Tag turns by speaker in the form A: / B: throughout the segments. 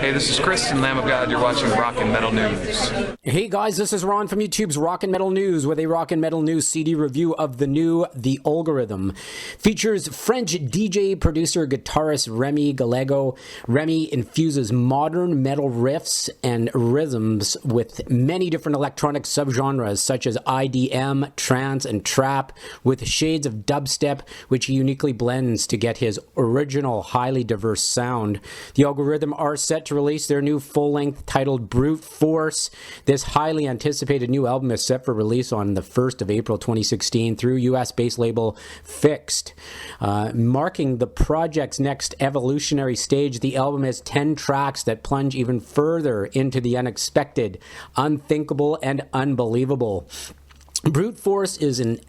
A: Hey, this is Chris and Lamb of God. You're watching Rock and Metal News.
B: Hey guys, this is Ron from YouTube's Rock and Metal News with a Rock and Metal News CD review of the new The Algorithm. Features French DJ, producer, guitarist Remi Gallego. Remi infuses modern metal riffs and rhythms with many different electronic subgenres such as IDM, trance, and trap, with shades of dubstep, which he uniquely blends to get his original, highly diverse sound. The Algorithm are set to release their new full-length titled Brute Force. This highly anticipated new album is set for release on the 1st of April 2016 through US-based label FiXT. Marking the project's next evolutionary stage, the album has 10 tracks that plunge even further into the unexpected, unthinkable, and unbelievable. Brute Force is an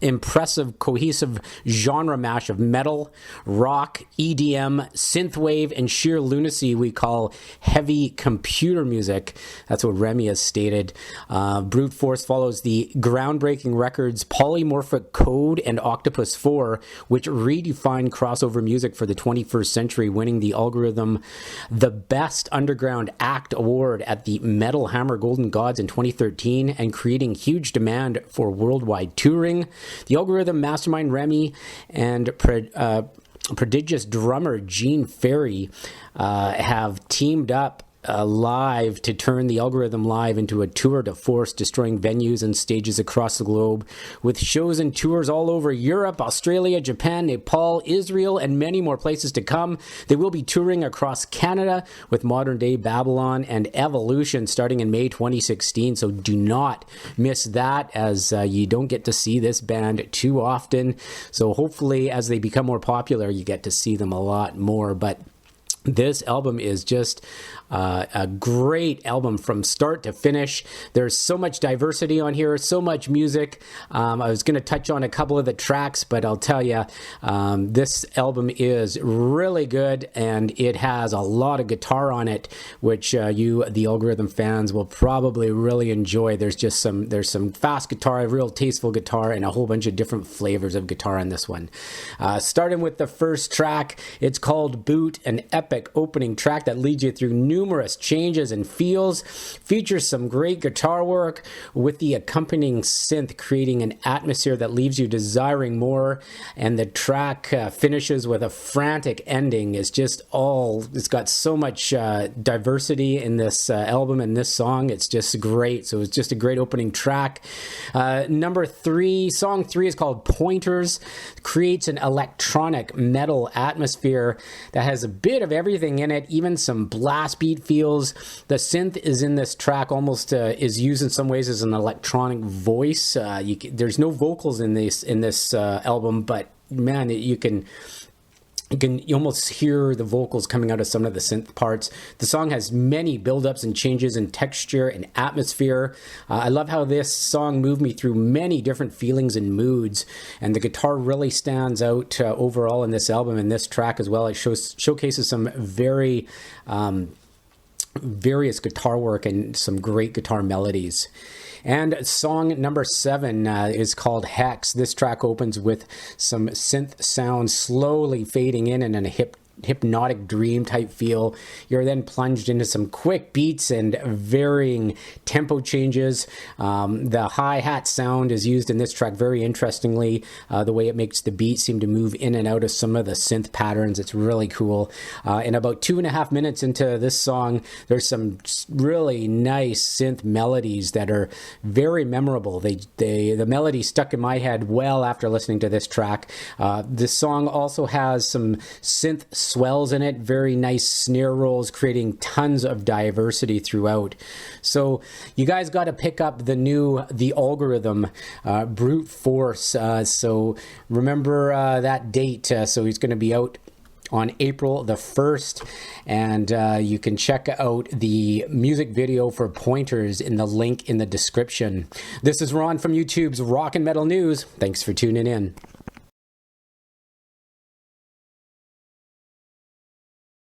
B: impressive, cohesive genre mash of metal, rock, EDM, synthwave, and sheer lunacy we call heavy computer music. That's what Remi has stated. Brute Force follows the groundbreaking records Polymorphic Code and Octopus 4, which redefined crossover music for the 21st century, winning the Algorithm the Best Underground Act Award at the Metal Hammer Golden Gods in 2013 and creating huge demand for worldwide touring. The Algorithm Mastermind Remi and prodigious drummer Jean Ferry have teamed up live to turn the Algorithm live into a tour de force, destroying venues and stages across the globe, with shows and tours all over Europe, Australia, Japan, Nepal, Israel, and many more places to come. They will be touring across Canada with Modern Day Babylon and Evolution starting in May 2016, so do not miss that, as you don't get to see this band too often. So hopefully as they become more popular, you get to see them a lot more. But this album is just a great album from start to finish. There's so much diversity on here, so much music. I was going to touch on a couple of the tracks, but I'll tell you, this album is really good, and it has a lot of guitar on it, which you, the Algorithm fans, will probably really enjoy. There's some fast guitar, real tasteful guitar, and a whole bunch of different flavors of guitar on this one. Starting with the first track, it's called Boot, an epic opening track that leads you through numerous changes and feels, features some great guitar work with the accompanying synth, creating an atmosphere that leaves you desiring more, and the track finishes with a frantic ending. It's got so much diversity in this album and this song. It's just great. So it's just a great opening track. Song 3 is called Pointers, creates an electronic metal atmosphere that has a bit of everything in it, even some blast beat feels. The synth is in this track almost is used in some ways as an electronic voice. There's no vocals in this album, but man, you almost hear the vocals coming out of some of the synth parts. The song has many build-ups and changes in texture and atmosphere. I love how this song moved me through many different feelings and moods, and the guitar really stands out overall in this album and this track as well. It showcases some very various guitar work and some great guitar melodies. And song number 7 is called Hex. This track opens with some synth sound slowly fading in and a hypnotic dream type feel. You're then plunged into some quick beats and varying tempo changes. The hi-hat sound is used in this track very interestingly. The way it makes the beat seem to move in and out of some of the synth patterns. It's really cool. And about 2.5 minutes into this song, there's some really nice synth melodies that are very memorable. The melody stuck in my head well after listening to this track. This song also has some synth swells in it, very nice snare rolls, creating tons of diversity throughout. So you guys got to pick up the Algorithm Brute Force. So remember that date. So he's going to be out on April the 1st, and you can check out the music video for Pointers in the link in the description. This is Ron from YouTube's Rock and Metal News. Thanks for tuning in.